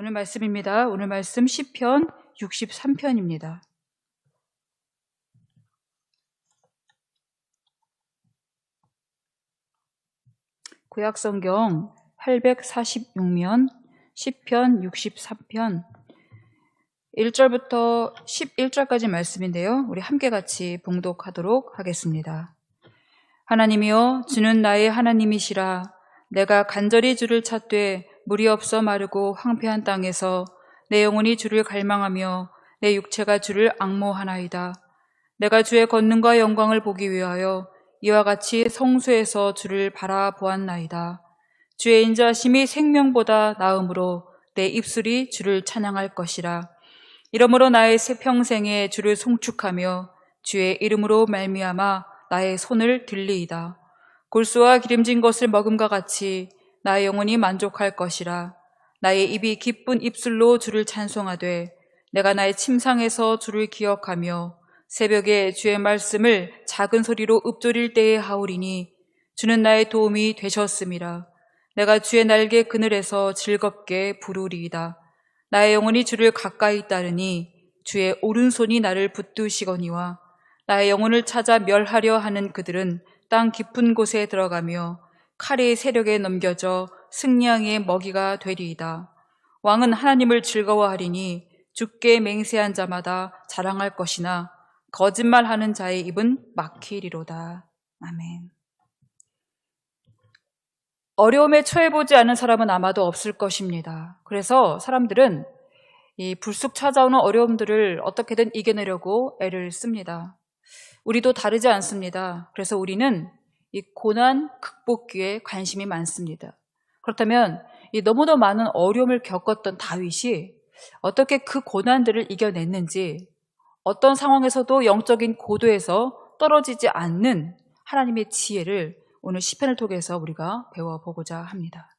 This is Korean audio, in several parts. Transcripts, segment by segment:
오늘 말씀입니다. 오늘 말씀 시편 63편입니다. 구약성경 846면 시편 63편 1절부터 11절까지 말씀인데요. 우리 함께 같이 봉독하도록 하겠습니다. 하나님이여, 주는 나의 하나님이시라. 내가 간절히 주를 찾되 물이 없어 마르고 황폐한 땅에서 내 영혼이 주를 갈망하며 내 육체가 주를 앙모하나이다. 내가 주의 권능과 영광을 보기 위하여 이와 같이 성소에서 주를 바라보았나이다. 주의 인자심이 생명보다 나음으로 내 입술이 주를 찬양할 것이라. 이러므로 나의 새 평생에 주를 송축하며 주의 이름으로 말미암아 나의 손을 들리이다. 골수와 기름진 것을 먹음과 같이 나의 영혼이 만족할 것이라. 나의 입이 기쁜 입술로 주를 찬송하되 내가 나의 침상에서 주를 기억하며 새벽에 주의 말씀을 작은 소리로 읊조릴 때에 하오리니 주는 나의 도움이 되셨음이라. 내가 주의 날개 그늘에서 즐겁게 부르리이다. 나의 영혼이 주를 가까이 따르니 주의 오른손이 나를 붙드시거니와 나의 영혼을 찾아 멸하려 하는 그들은 땅 깊은 곳에 들어가며 칼의 세력에 넘겨져 승냥이의 먹이가 되리이다. 왕은 하나님을 즐거워하리니 주께 맹세한 자마다 자랑할 것이나 거짓말하는 자의 입은 막히리로다. 아멘. 어려움에 처해보지 않은 사람은 아마도 없을 것입니다. 그래서 사람들은 이 불쑥 찾아오는 어려움들을 어떻게든 이겨내려고 애를 씁니다. 우리도 다르지 않습니다. 그래서 우리는 이 고난 극복기에 관심이 많습니다. 그렇다면 이 너무도 많은 어려움을 겪었던 다윗이 어떻게 그 고난들을 이겨냈는지, 어떤 상황에서도 영적인 고도에서 떨어지지 않는 하나님의 지혜를 오늘 시편을 통해서 우리가 배워보고자 합니다.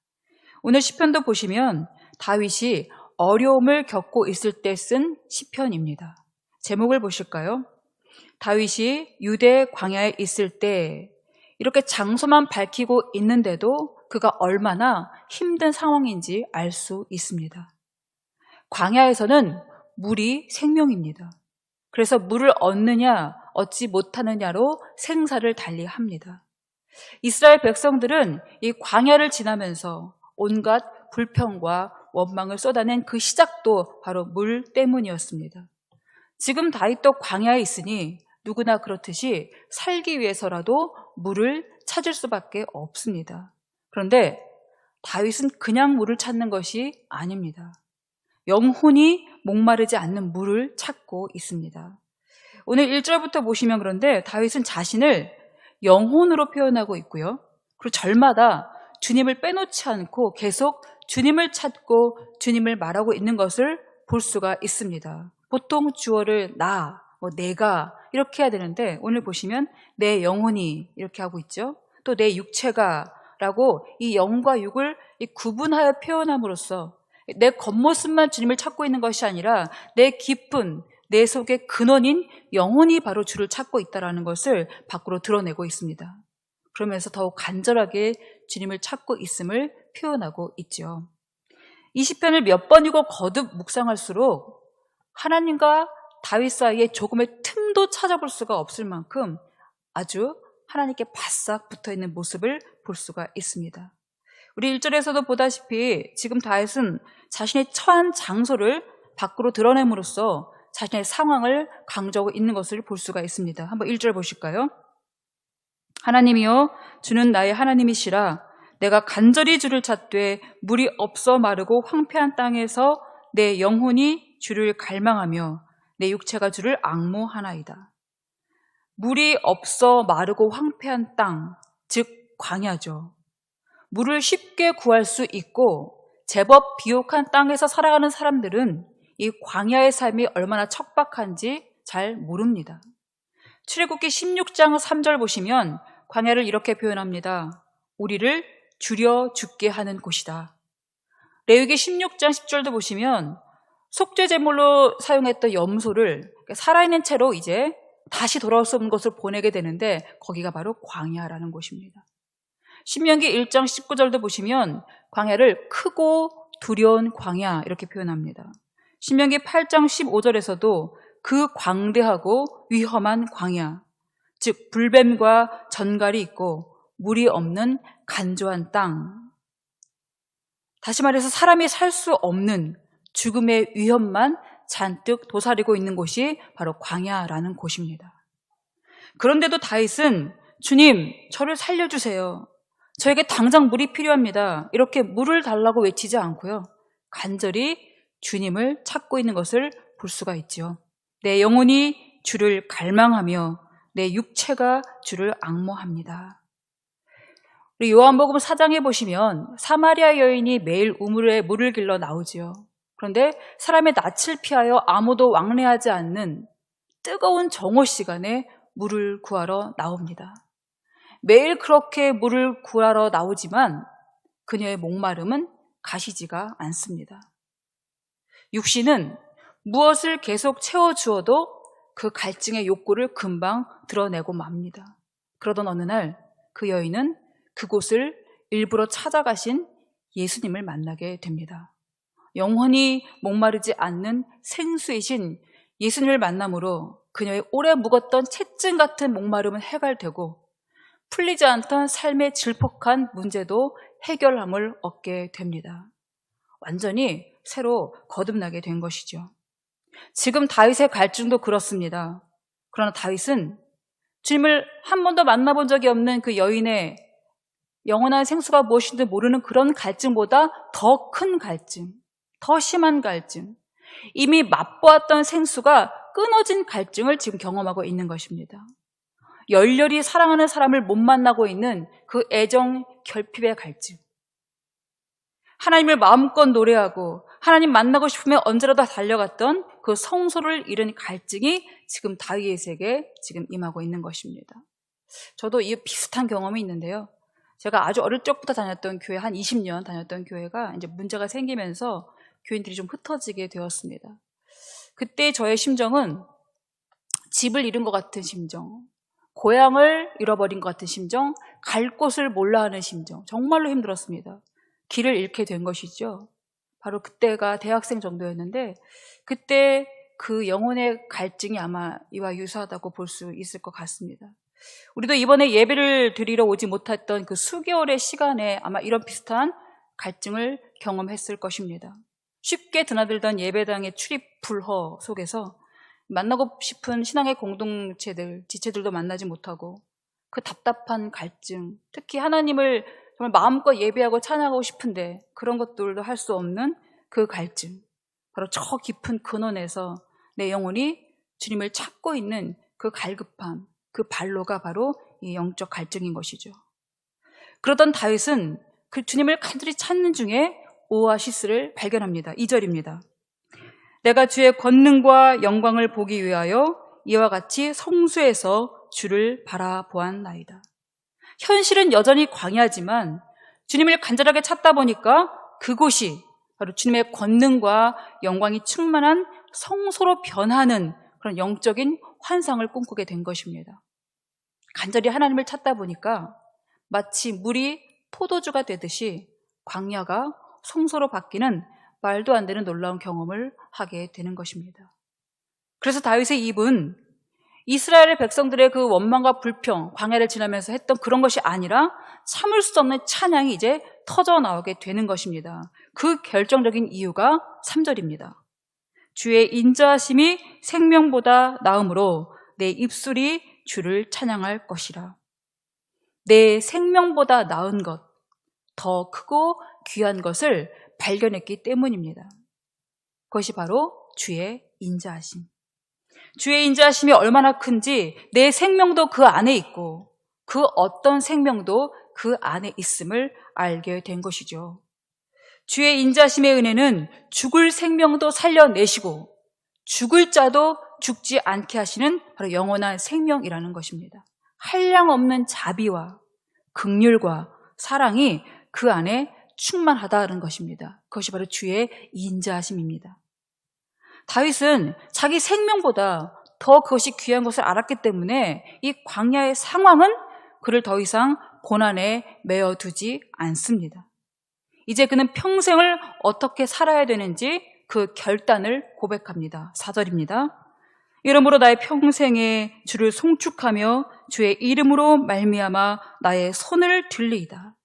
오늘 시편도 보시면 다윗이 어려움을 겪고 있을 때 쓴 시편입니다. 제목을 보실까요? 다윗이 유대 광야에 있을 때 이렇게 장소만 밝히고 있는데도 그가 얼마나 힘든 상황인지 알 수 있습니다. 광야에서는 물이 생명입니다. 그래서 물을 얻느냐 얻지 못하느냐로 생사를 달리합니다. 이스라엘 백성들은 이 광야를 지나면서 온갖 불평과 원망을 쏟아낸 그 시작도 바로 물 때문이었습니다. 지금 다윗도 광야에 있으니 누구나 그렇듯이 살기 위해서라도 물을 찾을 수밖에 없습니다. 그런데 다윗은 그냥 물을 찾는 것이 아닙니다. 영혼이 목마르지 않는 물을 찾고 있습니다. 오늘 1절부터 보시면 그런데 다윗은 자신을 영혼으로 표현하고 있고요. 그리고 절마다 주님을 빼놓지 않고 계속 주님을 찾고 주님을 말하고 있는 것을 볼 수가 있습니다. 보통 주어를 나, 내가 이렇게 해야 되는데 오늘 보시면 내 영혼이 이렇게 하고 있죠. 또 내 육체가 라고 이 영과 육을 구분하여 표현함으로써 내 겉모습만 주님을 찾고 있는 것이 아니라 내 깊은 내 속의 근원인 영혼이 바로 주를 찾고 있다는 것을 밖으로 드러내고 있습니다. 그러면서 더욱 간절하게 주님을 찾고 있음을 표현하고 있죠. 이 시편을 몇 번이고 거듭 묵상할수록 하나님과 다윗 사이에 조금의 틈도 찾아볼 수가 없을 만큼 아주 하나님께 바싹 붙어있는 모습을 볼 수가 있습니다. 우리 1절에서도 보다시피 지금 다윗은 자신의 처한 장소를 밖으로 드러냄으로써 자신의 상황을 강조하고 있는 것을 볼 수가 있습니다. 한번 1절 보실까요? 하나님이여, 주는 나의 하나님이시라. 내가 간절히 주를 찾되 물이 없어 마르고 황폐한 땅에서 내 영혼이 주를 갈망하며 내 육체가 주를 앙모하나이다. 물이 없어 마르고 황폐한 땅, 즉 광야죠. 물을 쉽게 구할 수 있고 제법 비옥한 땅에서 살아가는 사람들은 이 광야의 삶이 얼마나 척박한지 잘 모릅니다. 출애굽기 16장 3절 보시면 광야를 이렇게 표현합니다. 우리를 줄여 죽게 하는 곳이다. 레위기 16장 10절도 보시면 속죄 제물로 사용했던 염소를 살아있는 채로 이제 다시 돌아올 수 없는 곳을 보내게 되는데 거기가 바로 광야라는 곳입니다. 신명기 1장 19절도 보시면 광야를 크고 두려운 광야 이렇게 표현합니다. 신명기 8장 15절에서도 그 광대하고 위험한 광야, 즉 불뱀과 전갈이 있고 물이 없는 간조한 땅. 다시 말해서 사람이 살 수 없는 죽음의 위험만 잔뜩 도사리고 있는 곳이 바로 광야라는 곳입니다. 그런데도 다윗은 주님, 저를 살려주세요. 저에게 당장 물이 필요합니다. 이렇게 물을 달라고 외치지 않고요. 간절히 주님을 찾고 있는 것을 볼 수가 있죠. 내 영혼이 주를 갈망하며 내 육체가 주를 앙모합니다. 우리 요한복음 4장에 보시면 사마리아 여인이 매일 우물에 물을 길러 나오지요. 그런데 사람의 낯을 피하여 아무도 왕래하지 않는 뜨거운 정오 시간에 물을 구하러 나옵니다. 매일 그렇게 물을 구하러 나오지만 그녀의 목마름은 가시지가 않습니다. 육신은 무엇을 계속 채워주어도 그 갈증의 욕구를 금방 드러내고 맙니다. 그러던 어느 날 그 여인은 그곳을 일부러 찾아가신 예수님을 만나게 됩니다. 영원히 목마르지 않는 생수이신 예수님을 만남으로 그녀의 오래 묵었던 채증 같은 목마름은 해결되고 풀리지 않던 삶의 질퍽한 문제도 해결함을 얻게 됩니다. 완전히 새로 거듭나게 된 것이죠. 지금 다윗의 갈증도 그렇습니다. 그러나 다윗은 주님을 한 번도 만나본 적이 없는 그 여인의 영원한 생수가 무엇인지 모르는 그런 갈증보다 더 큰 갈증, 더 심한 갈증, 이미 맛보았던 생수가 끊어진 갈증을 지금 경험하고 있는 것입니다. 열렬히 사랑하는 사람을 못 만나고 있는 그 애정 결핍의 갈증, 하나님을 마음껏 노래하고 하나님 만나고 싶으면 언제라도 달려갔던 그 성소를 잃은 갈증이 지금 다윗에게 지금 임하고 있는 것입니다. 저도 이 비슷한 경험이 있는데요. 제가 아주 어릴 적부터 다녔던 교회, 한 20년 다녔던 교회가 이제 문제가 생기면서 교인들이 좀 흩어지게 되었습니다. 그때 저의 심정은 집을 잃은 것 같은 심정, 고향을 잃어버린 것 같은 심정, 갈 곳을 몰라 하는 심정, 정말로 힘들었습니다. 길을 잃게 된 것이죠. 바로 그때가 대학생 정도였는데 그때 그 영혼의 갈증이 아마 이와 유사하다고 볼 수 있을 것 같습니다. 우리도 이번에 예배를 드리러 오지 못했던 그 수개월의 시간에 아마 이런 비슷한 갈증을 경험했을 것입니다. 쉽게 드나들던 예배당의 출입 불허 속에서 만나고 싶은 신앙의 공동체들, 지체들도 만나지 못하고 그 답답한 갈증, 특히 하나님을 정말 마음껏 예배하고 찬양하고 싶은데 그런 것들도 할 수 없는 그 갈증, 바로 저 깊은 근원에서 내 영혼이 주님을 찾고 있는 그 갈급함, 그 발로가 바로 이 영적 갈증인 것이죠. 그러던 다윗은 그 주님을 간절히 찾는 중에 오아시스를 발견합니다. 2절입니다. 내가 주의 권능과 영광을 보기 위하여 이와 같이 성수에서 주를 바라보았나이다. 현실은 여전히 광야지만 주님을 간절하게 찾다 보니까 그곳이 바로 주님의 권능과 영광이 충만한 성소로 변하는 그런 영적인 환상을 꿈꾸게 된 것입니다. 간절히 하나님을 찾다 보니까 마치 물이 포도주가 되듯이 광야가 성소로 바뀌는 말도 안 되는 놀라운 경험을 하게 되는 것입니다. 그래서 다윗의 입은 이스라엘 백성들의 그 원망과 불평, 광야를 지나면서 했던 그런 것이 아니라 참을 수 없는 찬양이 이제 터져 나오게 되는 것입니다. 그 결정적인 이유가 3절입니다. 주의 인자하심이 생명보다 나음으로 내 입술이 주를 찬양할 것이라. 내 생명보다 나은 것, 더 크고 귀한 것을 발견했기 때문입니다. 그것이 바로 주의 인자하심. 주의 인자하심이 얼마나 큰지 내 생명도 그 안에 있고 그 어떤 생명도 그 안에 있음을 알게 된 것이죠. 주의 인자하심의 은혜는 죽을 생명도 살려내시고 죽을 자도 죽지 않게 하시는 바로 영원한 생명이라는 것입니다. 한량없는 자비와 긍휼과 사랑이 그 안에 충만하다는 것입니다. 그것이 바로 주의 인자하심입니다. 다윗은 자기 생명보다 더 그것이 귀한 것을 알았기 때문에 이 광야의 상황은 그를 더 이상 고난에 매어두지 않습니다. 이제 그는 평생을 어떻게 살아야 되는지 그 결단을 고백합니다. 4절입니다. 이러므로 나의 평생에 주를 송축하며 주의 이름으로 말미암아 나의 손을 들리이다.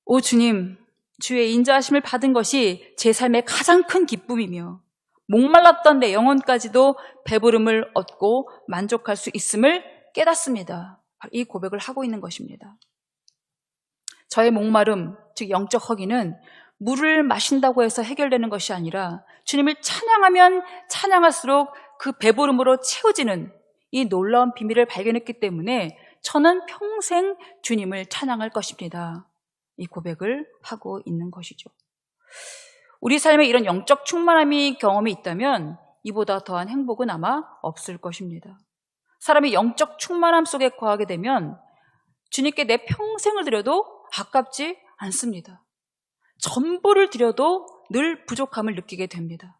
오 주님, 주의 인자하심을 받은 것이 제 삶의 가장 큰 기쁨이며 목말랐던 내 영혼까지도 배부름을 얻고 만족할 수 있음을 깨닫습니다. 이 고백을 하고 있는 것입니다. 저의 목마름, 즉 영적 허기는 물을 마신다고 해서 해결되는 것이 아니라 주님을 찬양하면 찬양할수록 그 배부름으로 채워지는 이 놀라운 비밀을 발견했기 때문에 저는 평생 주님을 찬양할 것입니다. 이 고백을 하고 있는 것이죠. 우리 삶에 이런 영적 충만함이 경험이 있다면 이보다 더한 행복은 아마 없을 것입니다. 사람이 영적 충만함 속에 거하게 되면 주님께 내 평생을 드려도 아깝지 않습니다. 전부를 드려도 늘 부족함을 느끼게 됩니다.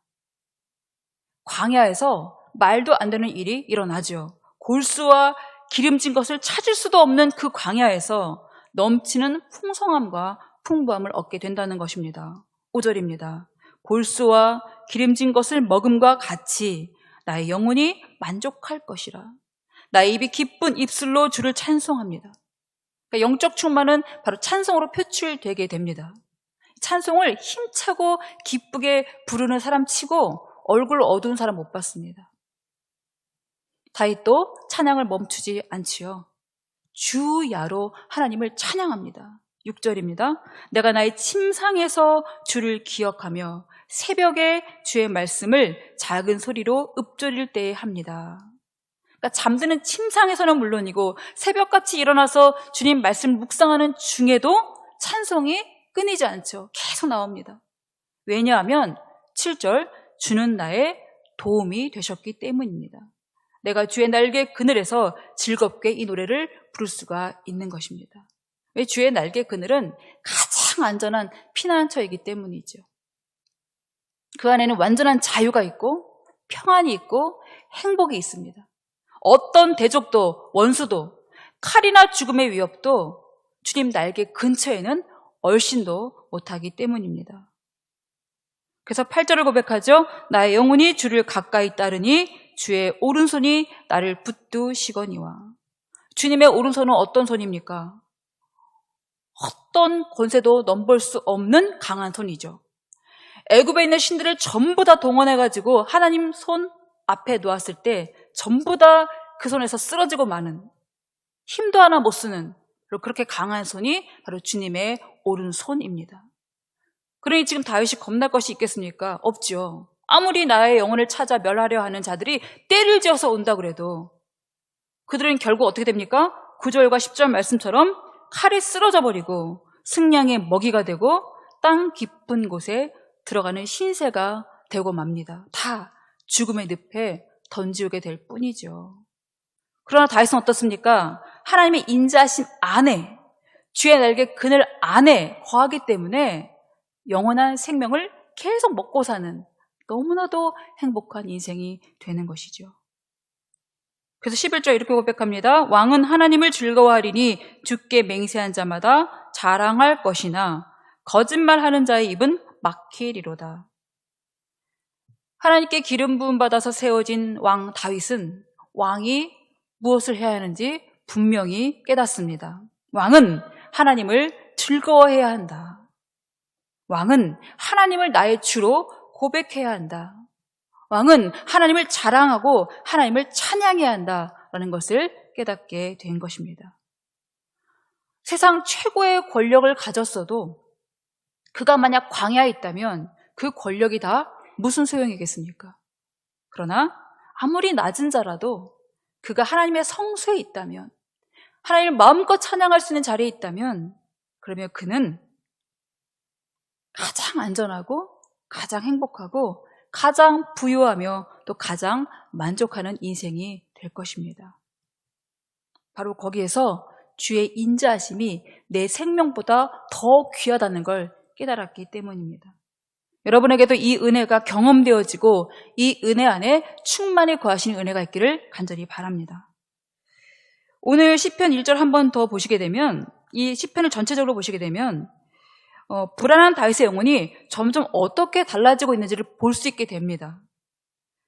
광야에서 말도 안 되는 일이 일어나죠. 골수와 기름진 것을 찾을 수도 없는 그 광야에서 넘치는 풍성함과 풍부함을 얻게 된다는 것입니다. 5절입니다. 골수와 기름진 것을 먹음과 같이 나의 영혼이 만족할 것이라. 나의 입이 기쁜 입술로 주를 찬송합니다. 그러니까 영적 충만은 바로 찬송으로 표출되게 됩니다. 찬송을 힘차고 기쁘게 부르는 사람 치고 얼굴 어두운 사람 못 봤습니다. 다윗도 찬양을 멈추지 않지요. 주야로 하나님을 찬양합니다. 6절입니다. 내가 나의 침상에서 주를 기억하며 새벽에 주의 말씀을 작은 소리로 읊조릴 때에 합니다. 그러니까 잠드는 침상에서는 물론이고 새벽같이 일어나서 주님 말씀을 묵상하는 중에도 찬송이 끊이지 않죠. 계속 나옵니다. 왜냐하면 7절 주는 나의 도움이 되셨기 때문입니다. 내가 주의 날개 그늘에서 즐겁게 이 노래를 부를 수가 있는 것입니다. 왜 주의 날개 그늘은 가장 안전한 피난처이기 때문이죠. 그 안에는 완전한 자유가 있고 평안이 있고 행복이 있습니다. 어떤 대적도 원수도 칼이나 죽음의 위협도 주님 날개 근처에는 얼씬도 못하기 때문입니다. 그래서 8절을 고백하죠. 나의 영혼이 주를 가까이 따르니 주의 오른손이 나를 붙드시거니와. 주님의 오른손은 어떤 손입니까? 어떤 권세도 넘볼 수 없는 강한 손이죠. 애굽에 있는 신들을 전부 다 동원해가지고 하나님 손 앞에 놓았을 때 전부 다 그 손에서 쓰러지고 마는, 힘도 하나 못 쓰는 그렇게 강한 손이 바로 주님의 오른손입니다. 그러니 지금 다윗이 겁날 것이 있겠습니까? 없죠. 아무리 나의 영혼을 찾아 멸하려 하는 자들이 때를 지어서 온다 그래도 그들은 결국 어떻게 됩니까? 9절과 10절 말씀처럼 칼이 쓰러져 버리고 승냥의 먹이가 되고 땅 깊은 곳에 들어가는 신세가 되고 맙니다. 다 죽음의 늪에 던지우게 될 뿐이죠. 그러나 다윗은 어떻습니까? 하나님의 인자하심 안에, 주의 날개 그늘 안에 거하기 때문에 영원한 생명을 계속 먹고 사는 너무나도 행복한 인생이 되는 것이죠. 그래서 11절 이렇게 고백합니다. 왕은 하나님을 즐거워하리니 주께 맹세한 자마다 자랑할 것이나 거짓말하는 자의 입은 막히리로다. 하나님께 기름 부음 받아서 세워진 왕 다윗은 왕이 무엇을 해야 하는지 분명히 깨닫습니다. 왕은 하나님을 즐거워해야 한다. 왕은 하나님을 나의 주로 고백해야 한다. 왕은 하나님을 자랑하고 하나님을 찬양해야 한다라는 것을 깨닫게 된 것입니다. 세상 최고의 권력을 가졌어도 그가 만약 광야에 있다면 그 권력이 다 무슨 소용이겠습니까? 그러나 아무리 낮은 자라도 그가 하나님의 성소에 있다면, 하나님을 마음껏 찬양할 수 있는 자리에 있다면, 그러면 그는 가장 안전하고 가장 행복하고 가장 부유하며 또 가장 만족하는 인생이 될 것입니다. 바로 거기에서 주의 인자하심이 내 생명보다 더 귀하다는 걸 깨달았기 때문입니다. 여러분에게도 이 은혜가 경험되어지고 이 은혜 안에 충만히 거하시는 은혜가 있기를 간절히 바랍니다. 오늘 시편 1절 한 번 더 보시게 되면, 이 시편을 전체적으로 보시게 되면 불안한 다윗의 영혼이 점점 어떻게 달라지고 있는지를 볼 수 있게 됩니다.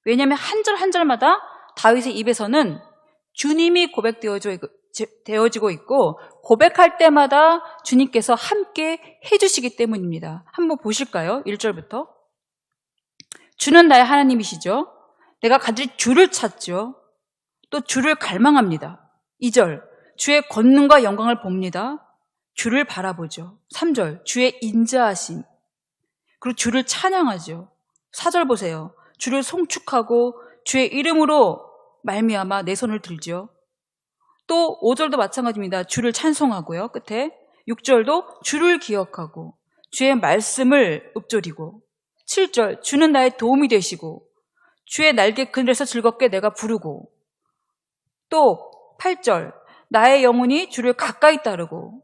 왜냐하면 한 절 한 절마다 다윗의 입에서는 주님이 고백되어지고 있고 고백할 때마다 주님께서 함께 해주시기 때문입니다. 한번 보실까요? 1절부터. 주는 나의 하나님이시죠. 내가 가질 주를 찾죠. 또 주를 갈망합니다. 2절. 주의 권능과 영광을 봅니다. 주를 바라보죠. 3절. 주의 인자하심. 그리고 주를 찬양하죠. 4절 보세요. 주를 송축하고 주의 이름으로 말미암아 내 손을 들죠. 또 5절도 마찬가지입니다. 주를 찬송하고요. 끝에 6절도 주를 기억하고 주의 말씀을 읊조리고 7절 주는 나의 도움이 되시고 주의 날개 그늘에서 즐겁게 내가 부르고 또 8절 나의 영혼이 주를 가까이 따르고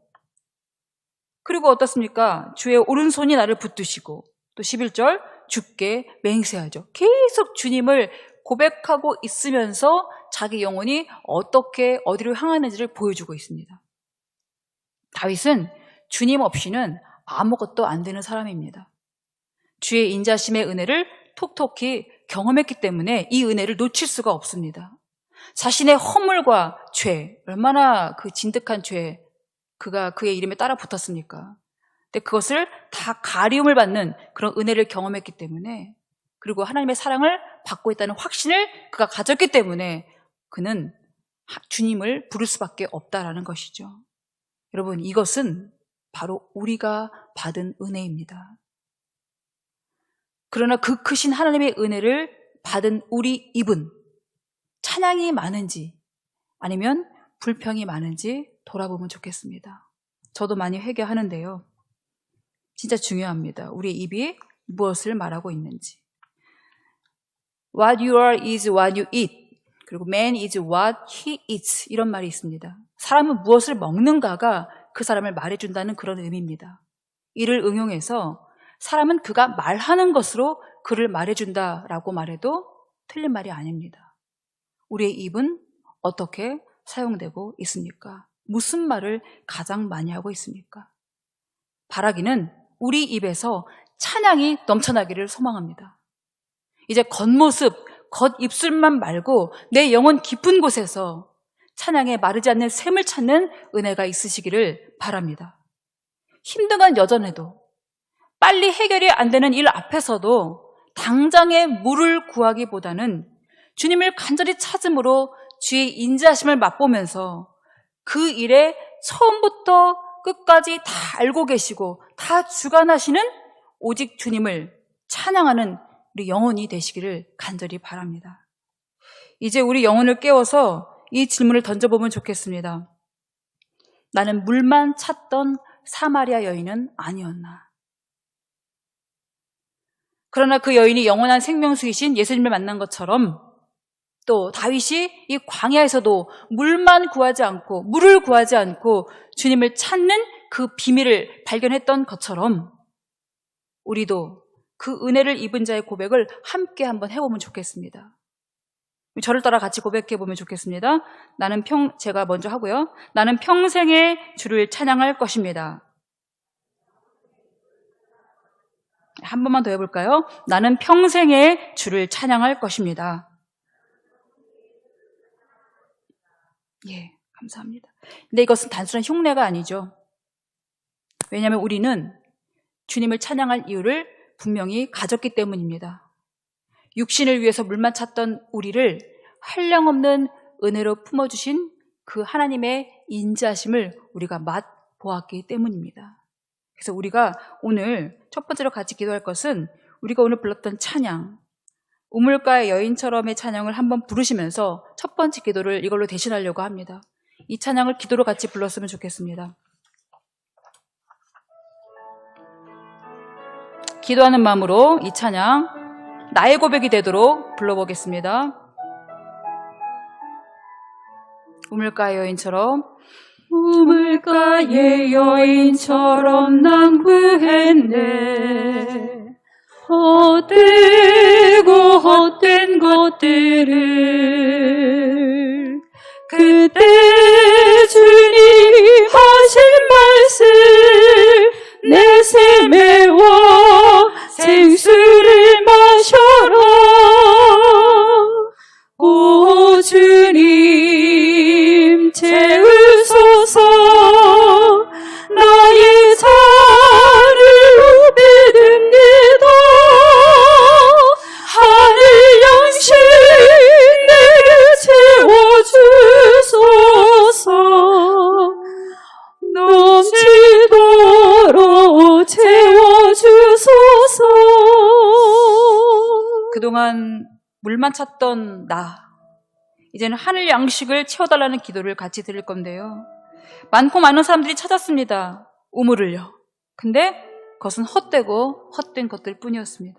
그리고 어떻습니까? 주의 오른손이 나를 붙드시고 또 11절 주께 맹세하죠. 계속 주님을 고백하고 있으면서 자기 영혼이 어떻게 어디로 향하는지를 보여주고 있습니다. 다윗은 주님 없이는 아무것도 안 되는 사람입니다. 주의 인자심의 은혜를 톡톡히 경험했기 때문에 이 은혜를 놓칠 수가 없습니다. 자신의 허물과 죄, 얼마나 그 진득한 죄, 그가 그의 이름에 따라 붙었습니까? 근데 그것을 다 가리움을 받는 그런 은혜를 경험했기 때문에 그리고 하나님의 사랑을 받고 있다는 확신을 그가 가졌기 때문에 그는 주님을 부를 수밖에 없다라는 것이죠. 여러분, 이것은 바로 우리가 받은 은혜입니다. 그러나 그 크신 하나님의 은혜를 받은 우리 입은 찬양이 많은지 아니면 불평이 많은지 돌아보면 좋겠습니다. 저도 많이 회개하는데요. 진짜 중요합니다. 우리의 입이 무엇을 말하고 있는지. What you are is what you eat. 그리고 man is what he eats. 이런 말이 있습니다. 사람은 무엇을 먹는가가 그 사람을 말해준다는 그런 의미입니다. 이를 응용해서 사람은 그가 말하는 것으로 그를 말해준다라고 말해도 틀린 말이 아닙니다. 우리의 입은 어떻게 사용되고 있습니까? 무슨 말을 가장 많이 하고 있습니까? 바라기는 우리 입에서 찬양이 넘쳐나기를 소망합니다. 이제 겉모습, 겉입술만 말고 내 영혼 깊은 곳에서 찬양에 마르지 않는 샘을 찾는 은혜가 있으시기를 바랍니다. 힘든 여전해도 빨리 해결이 안 되는 일 앞에서도 당장의 물을 구하기보다는 주님을 간절히 찾음으로 주의 인자하심을 맛보면서 그 일에 처음부터 끝까지 다 알고 계시고 다 주관하시는 오직 주님을 찬양하는 우리 영혼이 되시기를 간절히 바랍니다. 이제 우리 영혼을 깨워서 이 질문을 던져보면 좋겠습니다. 나는 물만 찾던 사마리아 여인은 아니었나? 그러나 그 여인이 영원한 생명수이신 예수님을 만난 것처럼 또 다윗이 이 광야에서도 물만 구하지 않고 물을 구하지 않고 주님을 찾는 그 비밀을 발견했던 것처럼 우리도 그 은혜를 입은 자의 고백을 함께 한번 해보면 좋겠습니다. 저를 따라 같이 고백해보면 좋겠습니다. 제가 먼저 하고요. 나는 평생에 주를 찬양할 것입니다. 한 번만 더 해볼까요? 나는 평생에 주를 찬양할 것입니다. 예, 감사합니다. 근데 이것은 단순한 흉내가 아니죠. 왜냐하면 우리는 주님을 찬양할 이유를 분명히 가졌기 때문입니다. 육신을 위해서 물만 찾던 우리를 한량없는 은혜로 품어주신 그 하나님의 인자심을 우리가 맛보았기 때문입니다. 그래서 우리가 오늘 첫 번째로 같이 기도할 것은 우리가 오늘 불렀던 찬양, 우물가의 여인처럼의 찬양을 한번 부르시면서 첫 번째 기도를 이걸로 대신하려고 합니다. 이 찬양을 기도로 같이 불렀으면 좋겠습니다. 기도하는 마음으로 이 찬양 나의 고백이 되도록 불러보겠습니다. 우물가의 여인처럼 우물가의 여인처럼 난 구했네. 헛되고 헛된 것들을 그때 주님이 하신 말씀 내 넘치도록 채워주소서. 그동안 물만 찾던 나, 이제는 하늘 양식을 채워달라는 기도를 같이 드릴 건데요. 많고 많은 사람들이 찾았습니다. 우물을요. 근데 그것은 헛되고 헛된 것들 뿐이었습니다.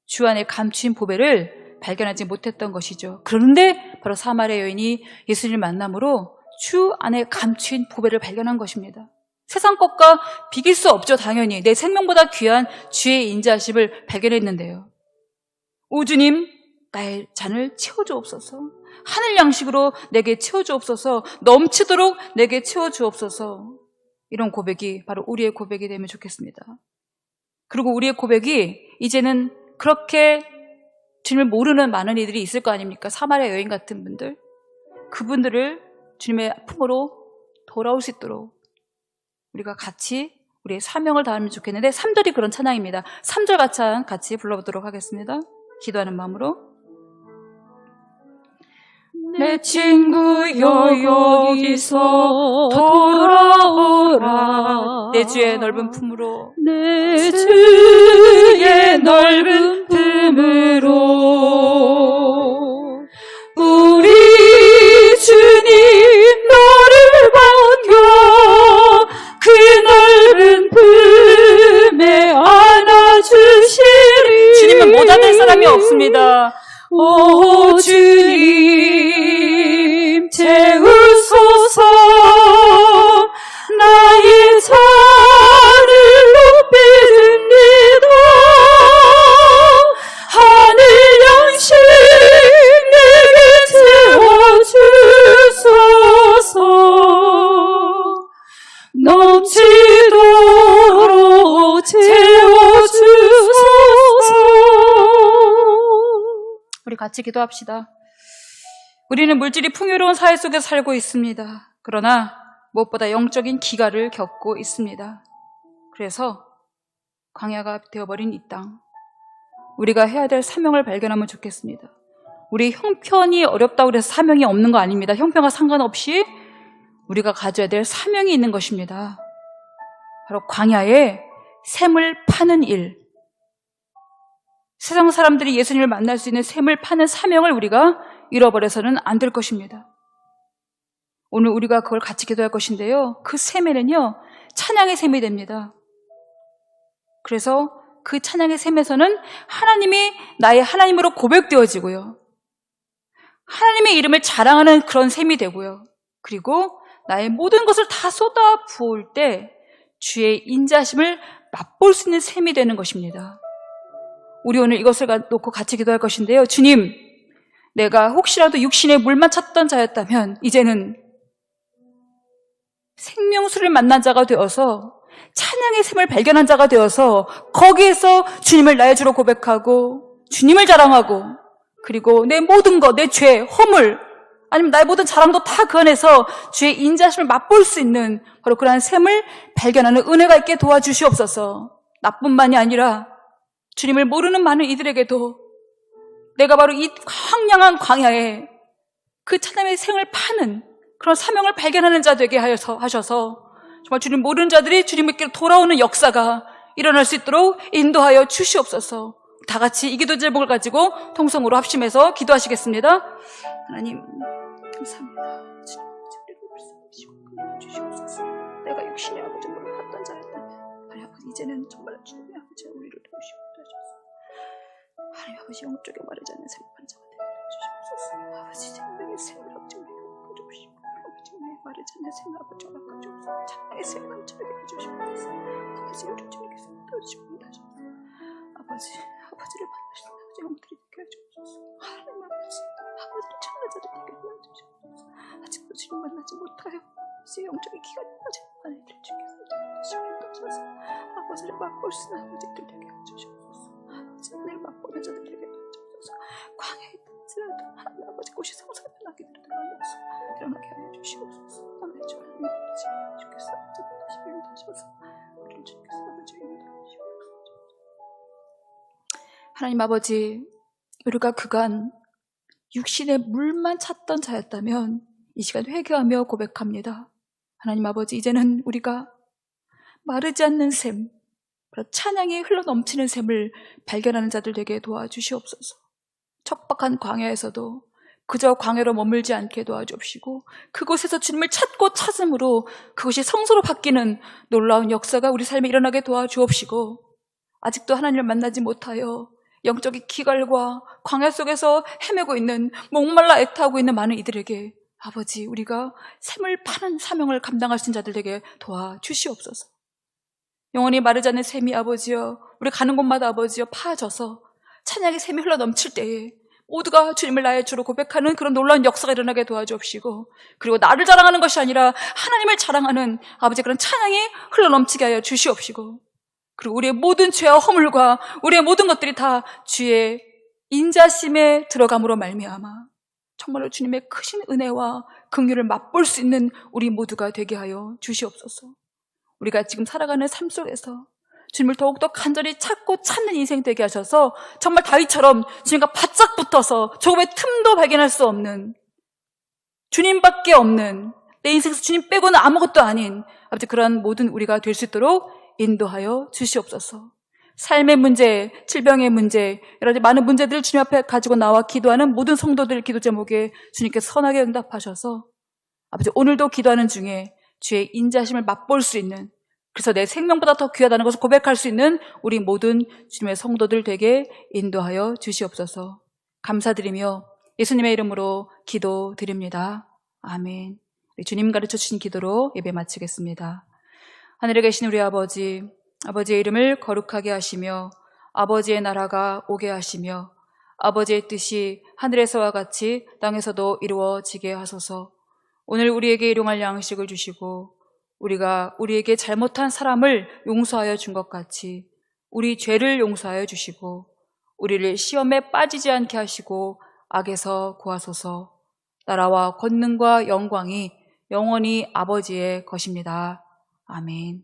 주 안에 감추인 보배를 발견하지 못했던 것이죠. 그런데 바로 사마리아 여인이 예수님을 만남으로 주 안에 감추인 보배를 발견한 것입니다. 세상 것과 비길 수 없죠. 당연히 내 생명보다 귀한 주의 인자하심을 발견했는데요. 오 주님, 나의 잔을 채워주옵소서. 하늘 양식으로 내게 채워주옵소서. 넘치도록 내게 채워주옵소서. 이런 고백이 바로 우리의 고백이 되면 좋겠습니다. 그리고 우리의 고백이 이제는 그렇게 주님을 모르는 많은 이들이 있을 거 아닙니까? 사마리아 여인 같은 분들, 그분들을 주님의 품으로 돌아올 수 있도록 우리가 같이 우리의 사명을 다하면 좋겠는데 3절이 그런 찬양입니다. 3절 같이 불러보도록 하겠습니다. 기도하는 마음으로. 내 친구여 여기서 돌아오라. 내 주의 넓은 품으로. 내 주의 넓은 품으로 우리 주님 너를 반겨 그 넓은 품에 안아주시리. 주님은 모자랄 사람이 없습니다. 오 주님 채우소서. 나의 잔을 높이 듭니다. 하늘 양식 내게 채워주소서. 넘치도록 채워주소서. 우리 같이 기도합시다. 우리는 물질이 풍요로운 사회 속에 살고 있습니다. 그러나 무엇보다 영적인 기가를 겪고 있습니다. 그래서 광야가 되어버린 이 땅, 우리가 해야 될 사명을 발견하면 좋겠습니다. 우리 형편이 어렵다고 해서 사명이 없는 거 아닙니다. 형편과 상관없이 우리가 가져야 될 사명이 있는 것입니다. 바로 광야에 샘을 파는 일, 세상 사람들이 예수님을 만날 수 있는 샘을 파는 사명을 우리가 잃어버려서는 안 될 것입니다. 오늘 우리가 그걸 같이 기도할 것인데요. 그 샘에는요, 찬양의 샘이 됩니다. 그래서 그 찬양의 샘에서는 하나님이 나의 하나님으로 고백되어지고요. 하나님의 이름을 자랑하는 그런 샘이 되고요. 그리고 나의 모든 것을 다 쏟아 부을 때 주의 인자심을 맛볼 수 있는 샘이 되는 것입니다. 우리 오늘 이것을 놓고 같이 기도할 것인데요. 주님, 내가 혹시라도 육신의 물만 찾던 자였다면 이제는 생명수를 만난 자가 되어서 찬양의 샘을 발견한 자가 되어서 거기에서 주님을 나의 주로 고백하고 주님을 자랑하고 그리고 내 모든 것, 내 죄, 허물 아니면 나의 모든 자랑도 다 그 안에서 주의 인자심을 맛볼 수 있는 바로 그러한 샘을 발견하는 은혜가 있게 도와주시옵소서. 나뿐만이 아니라 주님을 모르는 많은 이들에게도 내가 바로 이 황량한 광야에 그 찬양의 샘을 파는 그런 사명을 발견하는 자 되게 하셔서 정말 주님 모르는 자들이 주님께 돌아오는 역사가 일어날 수 있도록 인도하여 주시옵소서. 다 같이 이 기도 제목을 가지고 통성으로 합심해서 기도하시겠습니다. 하나님 감사합니다. 주님 우리를 말씀하시고 주시옵소서. 내가 육신의 아버지를 봤던 자였다면 하나님 아버지 이제는 정말 주님의 아버지 우리를 도우시고 하셔서 하나님 아버지 영적에 마르지 않는 생명한 자가 되게 주시옵소서. 아버지 생명의 샘을 아버지 우리에게 주시고 아버지 우리의 마르지 않는 생명 아버지 주옵소서. 찬양의 샘을 넘치게 해주시옵소서. 아버지 우리 주님께서 도우시고 하셔서 아버지를 만나시는 아버지 영들이 되게 해주옵소서. 하나님 아버지를 찾는 자들 되게 해주옵소서. 아직도 주님 만나지 못하여 이제 영적인 기간이 아직 많은 이들 중에서 주시옵소서. 아버지를 맛볼 수 있는 아버지들 되게 해주시옵소서. 아버지 은혜를 맛보는 자들 되게 해주옵소서. 광야에 있을지라도 하나님 아버지 꽃이 성사변하게 되어서 일어나게 하여 주시옵소서. 아멘. 주 하나님 아버지 주께서 다시 인도하셔서 우리를 주께서 아버지 인도하시옵소서. 하나님 아버지, 우리가 그간 육신의 물만 찾던 자였다면 이 시간 회개하며 고백합니다. 하나님 아버지, 이제는 우리가 마르지 않는 샘, 찬양이 흘러넘치는 샘을 발견하는 자들 되게 도와주시옵소서. 척박한 광야에서도 그저 광야로 머물지 않게 도와주옵시고, 그곳에서 주님을 찾고 찾음으로 그것이 성소로 바뀌는 놀라운 역사가 우리 삶에 일어나게 도와주옵시고, 아직도 하나님을 만나지 못하여 영적인 기갈과 광야 속에서 헤매고 있는, 목말라 애타하고 있는 많은 이들에게 아버지, 우리가 샘을 파는 사명을 감당할 수 있는 자들 되게 도와주시옵소서. 영원히 마르지 않는 샘이 아버지여, 우리 가는 곳마다 아버지여 파져서 찬양의 샘이 흘러넘칠 때에 모두가 주님을 나의 주로 고백하는 그런 놀라운 역사가 일어나게 도와주옵시고, 그리고 나를 자랑하는 것이 아니라 하나님을 자랑하는 아버지 그런 찬양이 흘러넘치게 하여 주시옵시고, 그리고 우리의 모든 죄와 허물과 우리의 모든 것들이 다 주의 인자심에 들어감으로 말미암아 정말로 주님의 크신 은혜와 긍휼을 맛볼 수 있는 우리 모두가 되게 하여 주시옵소서. 우리가 지금 살아가는 삶 속에서 주님을 더욱더 간절히 찾고 찾는 인생 되게 하셔서 정말 다윗처럼 주님과 바짝 붙어서 조금의 틈도 발견할 수 없는, 주님밖에 없는, 내 인생에서 주님 빼고는 아무것도 아닌 아버지 그런 모든 우리가 될 수 있도록 인도하여 주시옵소서. 삶의 문제, 질병의 문제, 여러 가지 많은 문제들을 주님 앞에 가지고 나와 기도하는 모든 성도들 기도 제목에 주님께서 선하게 응답하셔서 아버지 오늘도 기도하는 중에 주의 인자심을 맛볼 수 있는, 그래서 내 생명보다 더 귀하다는 것을 고백할 수 있는 우리 모든 주님의 성도들 되게 인도하여 주시옵소서. 감사드리며 예수님의 이름으로 기도드립니다. 아멘. 주님 가르쳐 주신 기도로 예배 마치겠습니다. 하늘에 계신 우리 아버지, 아버지의 이름을 거룩하게 하시며 아버지의 나라가 오게 하시며 아버지의 뜻이 하늘에서와 같이 땅에서도 이루어지게 하소서. 오늘 우리에게 일용할 양식을 주시고 우리가 우리에게 잘못한 사람을 용서하여 준 것 같이 우리 죄를 용서하여 주시고 우리를 시험에 빠지지 않게 하시고 악에서 구하소서. 나라와 권능과 영광이 영원히 아버지의 것입니다. 아멘.